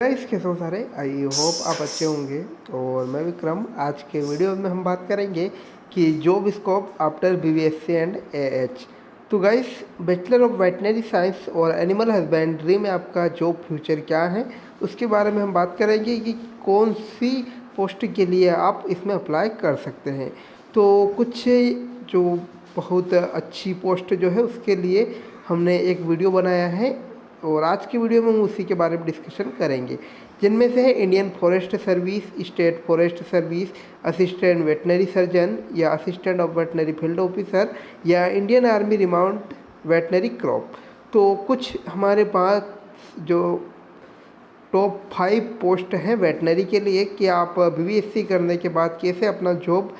Guys कैसे हो सारे। आई होप आप अच्छे होंगे। और मैं विक्रम। आज के वीडियो में हम बात करेंगे कि job scope after BVSc and AH. तो guys, bachelor of veterinary science और एनिमल हस्बेंड्री में आपका जॉब फ्यूचर क्या है, उसके बारे में हम बात करेंगे कि कौन सी पोस्ट के लिए आप इसमें अप्लाई कर सकते हैं। तो कुछ जो बहुत अच्छी पोस्ट जो है उसके लिए हमने एक वीडियो बनाया है और आज की वीडियो में हम उसी के बारे में डिस्कशन करेंगे, जिनमें से है Indian forest service, state forest service, assistant veterinary surgeon या assistant of veterinary field officer या Indian army remount veterinary corps. तो कुछ हमारे पास जो टॉप 5 पोस्ट हैं वेटनरी के लिए कि आप बीवीएससी करने के बाद कैसे अपना जॉब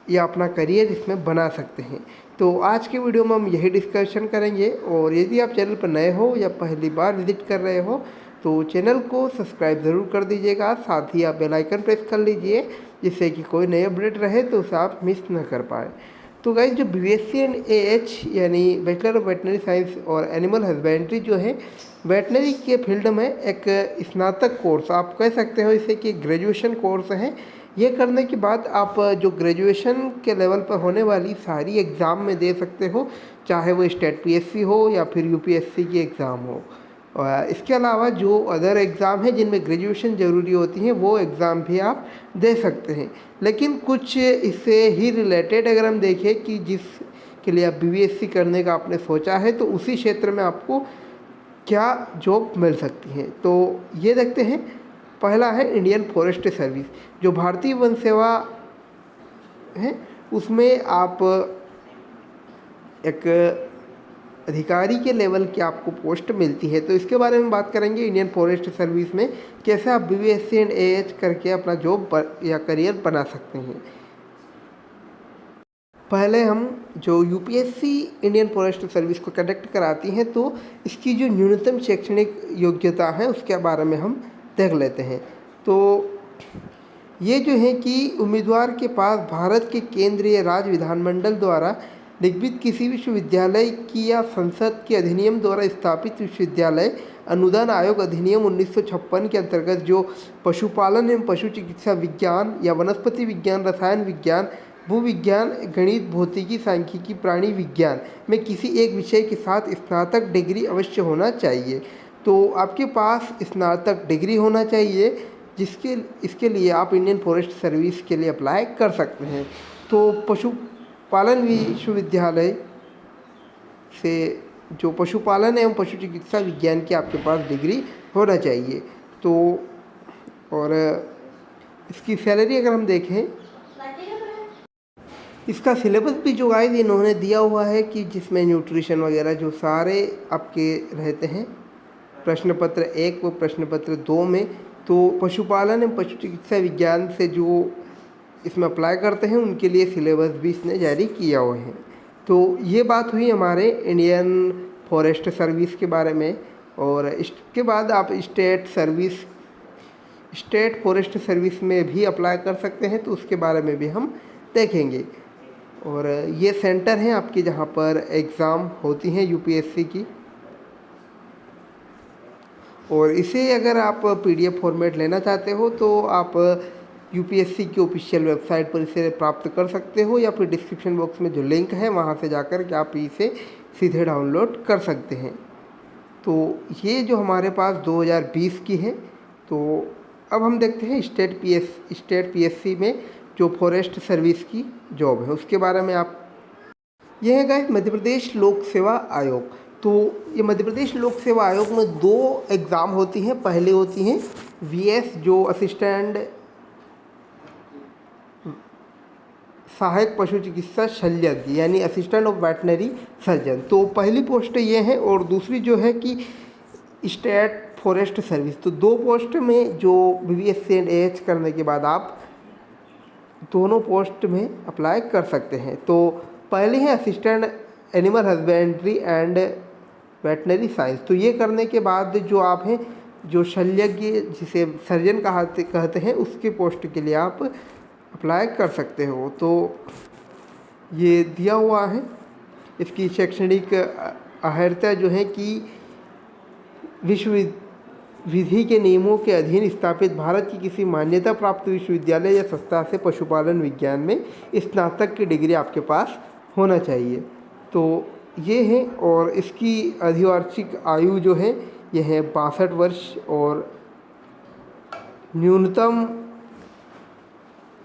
या अपना करियर इसमें बना सकते हैं। तो आज के वीडियो में हम यही डिस्कशन करेंगे। और यदि आप चैनल पर नए हो या पहली बार विजिट कर रहे हो तो चैनल को सब्सक्राइब ज़रूर कर दीजिएगा, साथ ही आप बेल आइकन प्रेस कर लीजिए जिससे कि कोई नई अपडेट रहे तो उसे आप मिस न कर पाए। तो गाइस, जो बीएससी एंड एएच यानी बैचलर ऑफ वेटनरी साइंस और एनिमल हस्बेंड्री जो है वेटनरी के फील्ड में एक स्नातक कोर्स आप कह सकते हो, इसे कि ग्रेजुएशन कोर्स है। ये करने के बाद आप जो ग्रेजुएशन के लेवल पर होने वाली सारी एग्ज़ाम में दे सकते हो, चाहे वो स्टेट पीएससी हो या फिर यूपीएससी की एग्ज़ाम हो। और इसके अलावा जो अदर एग्ज़ाम हैं जिनमें ग्रेजुएशन ज़रूरी होती हैं वो एग्ज़ाम भी आप दे सकते हैं। लेकिन कुछ इससे ही रिलेटेड अगर हम देखें कि जिस के लिए आप बीवीएससी करने का आपने सोचा है तो उसी क्षेत्र में आपको क्या जॉब मिल सकती हैं, तो ये देखते हैं। पहला है इंडियन फॉरेस्ट सर्विस, जो भारतीय वन सेवा है उसमें आप एक अधिकारी के लेवल की आपको पोस्ट मिलती है। तो इसके बारे में बात करेंगे इंडियन फॉरेस्ट सर्विस में कैसे आप बीवीएससी एंड एएच करके अपना जॉब या करियर बना सकते हैं। पहले हम जो यूपीएससी इंडियन फॉरेस्ट सर्विस को कंडक्ट कराती हैं तो इसकी जो न्यूनतम शैक्षणिक योग्यता है उसके बारे में हम देख लेते हैं। तो ये जो है कि उम्मीदवार के पास भारत के केंद्रीय राज्य विधानमंडल द्वारा निगमित किसी विश्वविद्यालय की या संसद के अधिनियम द्वारा स्थापित विश्वविद्यालय अनुदान आयोग अधिनियम 1956 के अंतर्गत जो पशुपालन एवं पशु चिकित्सा विज्ञान या वनस्पति विज्ञान, रसायन विज्ञान, भूविज्ञान, गणित, भौतिकी, सांख्यिकी, प्राणी विज्ञान में किसी एक विषय के साथ स्नातक डिग्री अवश्य होना चाहिए। तो आपके पास स्नातक डिग्री होना चाहिए, इसके लिए आप इंडियन फॉरेस्ट सर्विस के लिए अप्लाई कर सकते हैं। तो पशुपालन विश्वविद्यालय से जो पशुपालन एवं पशु चिकित्सा विज्ञान की आपके पास डिग्री होना चाहिए। तो और इसकी सैलरी अगर हम देखें, इसका सिलेबस भी जो गाइस इन्होंने दिया हुआ है कि जिसमें न्यूट्रिशन वगैरह जो सारे आपके रहते हैं प्रश्न पत्र 1 व प्रश्न पत्र 2 में। तो पशुपालन एवं पशु चिकित्सा विज्ञान से जो इसमें अप्लाई करते हैं उनके लिए सिलेबस भी इसने जारी किया हुआ है। तो ये बात हुई हमारे इंडियन फॉरेस्ट सर्विस के बारे में। और इसके बाद आप स्टेट फॉरेस्ट सर्विस में भी अप्लाई कर सकते हैं, तो उसके बारे में भी हम देखेंगे। और ये सेंटर हैं आपके जहाँ पर एग्ज़ाम होती हैं यूपीएससी की। और इसे अगर आप पीडीएफ फॉर्मेट लेना चाहते हो तो आप यूपीएससी की ऑफिशियल वेबसाइट पर इसे प्राप्त कर सकते हो, या फिर डिस्क्रिप्शन बॉक्स में जो लिंक है वहाँ से जाकर के आप इसे सीधे डाउनलोड कर सकते हैं। तो ये जो हमारे पास 2020 की है। तो अब हम देखते हैं स्टेट पीएससी में जो फॉरेस्ट सर्विस की जॉब है उसके बारे में। आप यह है गाइस मध्य प्रदेश लोक सेवा आयोग। तो ये मध्य प्रदेश लोक सेवा आयोग में 2 एग्ज़ाम होती हैं। पहले होती हैं वीएस जो असिस्टेंट सहायक पशु चिकित्सा शल्यज्ञ यानी असिस्टेंट ऑफ वेटनरी सर्जन। तो पहली पोस्ट ये है और दूसरी जो है कि स्टेट फॉरेस्ट सर्विस। तो 2 पोस्ट में जो बीवीएससी एंड एएच करने के बाद आप दोनों पोस्ट में अप्लाई कर सकते हैं। तो पहले है assistant animal husbandry and veterinary science. तो ये करने के बाद जो आप हैं जो शल्यज्ञ जिसे सर्जन कहते हैं उसके पोस्ट के लिए आप अप्लाई कर सकते हो। तो ये दिया हुआ है। इसकी शैक्षणिक अर्हता जो है कि विधि के नियमों के अधीन स्थापित भारत की किसी मान्यता प्राप्त विश्वविद्यालय या संस्था से पशुपालन विज्ञान में स्नातक की डिग्री आपके पास होना चाहिए। तो ये है, और इसकी अधिवार्षिक आयु जो है यह है 62 वर्ष, और न्यूनतम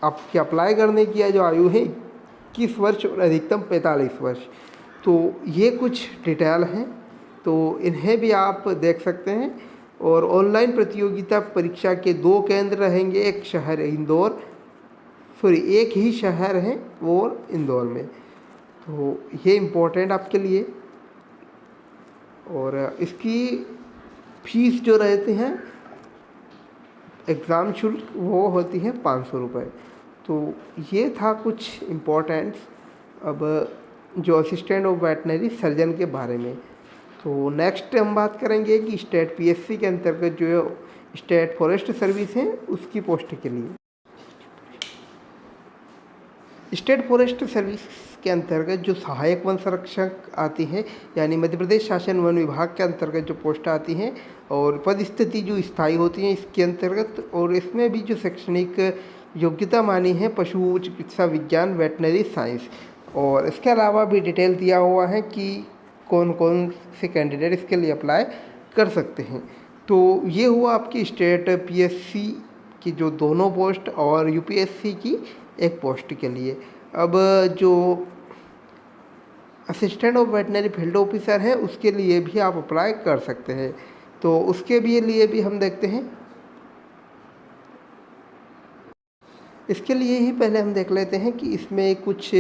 आपके अप्लाई करने की जो आयु है 21 वर्ष और अधिकतम 45 वर्ष। तो ये कुछ डिटेल हैं, तो इन्हें भी आप देख सकते हैं। और ऑनलाइन प्रतियोगिता परीक्षा के 2 केंद्र रहेंगे, एक शहर इंदौर, एक ही शहर है वो इंदौर में। तो ये इम्पोर्टेंट आपके लिए। और इसकी फीस जो रहते हैं, एग्ज़ाम शुल्क, वो होती है 500 रुपये। तो ये था कुछ इम्पोर्टेंट्स अब जो असिस्टेंट ऑफ वेटनरी सर्जन के बारे में। तो नेक्स्ट हम बात करेंगे कि स्टेट पीएससी के अंतर्गत जो स्टेट फॉरेस्ट सर्विस है उसकी पोस्ट के लिए। स्टेट फॉरेस्ट सर्विस के अंतर्गत जो सहायक वन संरक्षक आती है, यानी मध्य प्रदेश शासन वन विभाग के अंतर्गत जो पोस्ट आती हैं और पद स्थिति जो स्थायी होती हैं इसके अंतर्गत, और इसमें भी जो शैक्षणिक योग्यता मानी है पशु चिकित्सा विज्ञान वेटनरी साइंस, और इसके अलावा भी डिटेल दिया हुआ है कि कौन कौन से कैंडिडेट इसके लिए अप्लाई कर सकते हैं। तो ये हुआ आपकी स्टेट पीएससी की जो दोनों पोस्ट और यूपीएससी की एक पोस्ट के लिए। अब जो assistant of veterinary field officer है उसके लिए भी आप अप्लाई कर सकते हैं। तो उसके भी लिए भी हम देखते हैं, इसके लिए ही पहले हम देख लेते हैं कि इसमें कुछ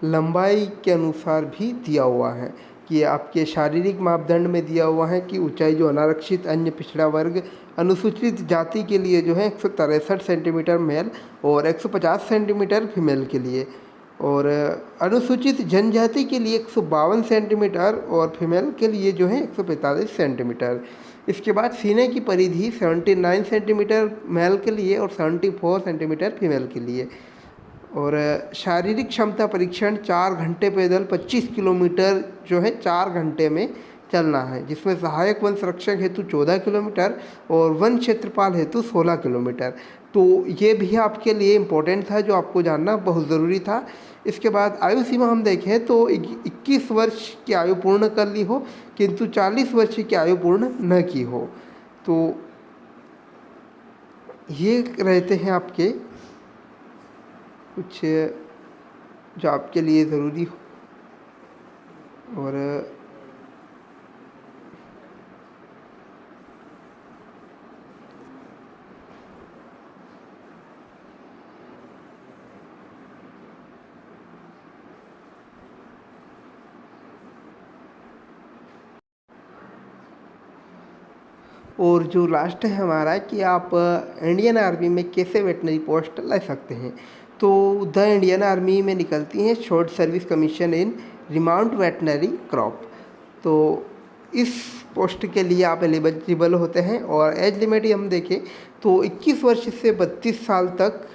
लंबाई के अनुसार भी दिया हुआ है कि आपके शारीरिक मापदंड में दिया हुआ है कि ऊंचाई जो अनारक्षित अन्य पिछड़ा वर्ग अनुसूचित जाति के लिए जो है 163 सेंटीमीटर मेल और 150 सेंटीमीटर फीमेल के लिए, और अनुसूचित जनजाति के लिए 152 सेंटीमीटर और फीमेल के लिए जो है 145 सेंटीमीटर। इसके बाद सीने की परिधि 79 सेंटीमीटर मेल के लिए और 74 सेंटीमीटर फीमेल के लिए। और शारीरिक क्षमता परीक्षण 4 घंटे पैदल 25 किलोमीटर जो है 4 घंटे में चलना है, जिसमें सहायक वन संरक्षक हेतु 14 किलोमीटर और वन क्षेत्रपाल हेतु 16 किलोमीटर। तो ये भी आपके लिए इम्पोर्टेंट था, जो आपको जानना बहुत ज़रूरी था। इसके बाद आयु सीमा हम देखें तो 21 वर्ष की आयु पूर्ण कर ली हो, किंतु 40 वर्ष की आयु पूर्ण न की हो। तो ये रहते हैं आपके कुछ जो आपके लिए ज़रूरी हो। और जो लास्ट है हमारा कि आप इंडियन आर्मी में कैसे वेटनरी पोस्ट ले सकते हैं। तो द इंडियन आर्मी में निकलती हैं शॉर्ट सर्विस कमीशन इन रिमाउंट वेटनरी क्रॉप। तो इस पोस्ट के लिए आप एलिजिबल होते हैं, और एज लिमिट हम देखें तो 21 वर्ष से 32 साल तक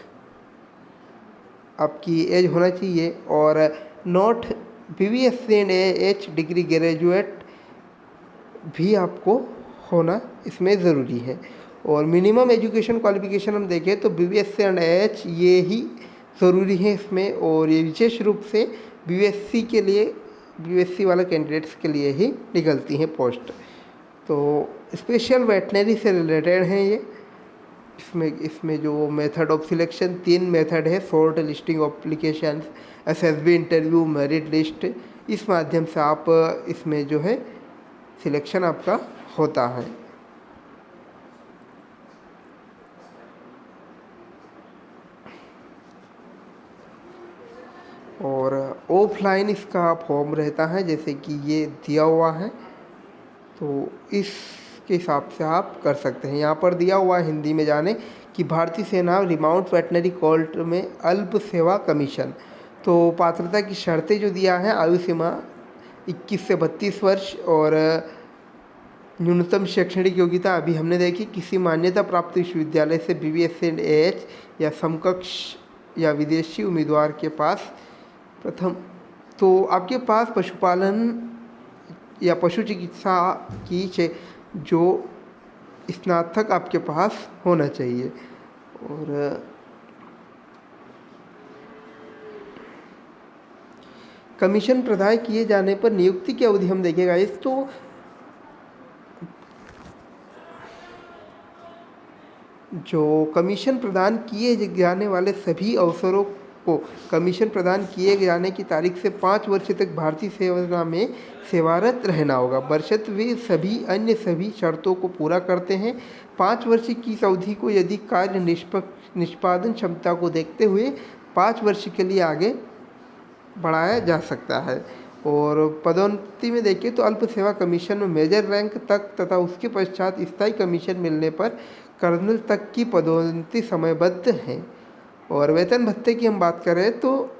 आपकी एज होना चाहिए, और not BVSC and AH degree graduate भी आपको होना इसमें ज़रूरी है। और मिनिमम एजुकेशन क्वालिफिकेशन हम देखें तो BVSC एंड AH ये ही ज़रूरी है इसमें, और ये विशेष रूप से BVSC के लिए, BVSC वाले कैंडिडेट्स के लिए ही निकलती हैं पोस्ट। तो स्पेशल वेटनरी से रिलेटेड हैं ये। इसमें जो मेथड ऑफ सिलेक्शन 3 मेथड है, short listing of application, SSB interview, merit list. इस माध्यम से आप इसमें जो है सिलेक्शन आपका होता है। और ऑफलाइन इसका फॉर्म रहता है, जैसे कि ये दिया हुआ है, तो इसके हिसाब से आप कर सकते हैं। यहाँ पर दिया हुआ है हिंदी में जाने कि भारतीय सेना रिमाउंट वेटनरी कोर्ट में अल्प सेवा कमीशन। तो पात्रता की शर्तें जो दिया है, आयु सीमा 21 से 32 वर्ष, और न्यूनतम शैक्षणिक योग्यता अभी हमने देखी किसी मान्यता प्राप्त विश्वविद्यालय से BVSC एंड AH या समकक्ष या विदेशी उम्मीदवार के पास प्रथम। तो आपके पास पशुपालन या पशु चिकित्सा की जो स्नातक आपके पास होना चाहिए। और कमीशन प्रदान किए जाने पर नियुक्ति की अवधि हम देखेगा इस तो जो कमीशन प्रदान किए जाने वाले सभी अवसरों को कमीशन प्रदान किए जाने की तारीख से 5 वर्ष तक भारतीय सेना में सेवारत रहना होगा, बशर्ते वे सभी अन्य सभी शर्तों को पूरा करते हैं। 5 वर्ष की इस अवधि को यदि कार्य निष्पादन क्षमता को देखते हुए 5 वर्ष के लिए आगे बढ़ाया जा सकता है। और पदोन्नति में देखिए तो अल्प सेवा कमीशन में मेजर रैंक तक तथा उसके पश्चात स्थायी कमीशन मिलने पर कर्नल तक की पदोन्नति समयबद्ध है। और वेतन भत्ते की हम बात करें तो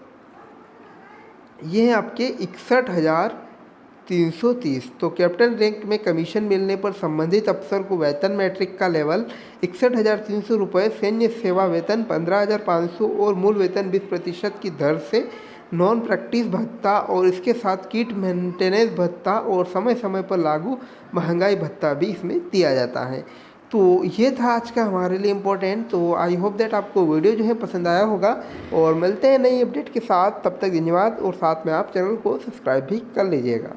ये हैं आपके 61,330। तो कैप्टन रैंक में कमीशन मिलने पर संबंधित अफसर को वेतन मैट्रिक का लेवल 61,300 रुपये, सैन्य सेवा वेतन 15,500 और मूल वेतन 20% की दर से नॉन प्रैक्टिस भत्ता और इसके साथ किट मेंटेनेंस भत्ता और समय समय पर लागू महंगाई भत्ता भी इसमें दिया जाता है। तो ये था आज का हमारे लिए इम्पोर्टेंट। तो आई होप दैट आपको वीडियो जो है पसंद आया होगा और मिलते हैं नई अपडेट के साथ। तब तक धन्यवाद और साथ में आप चैनल को सब्सक्राइब भी कर लीजिएगा।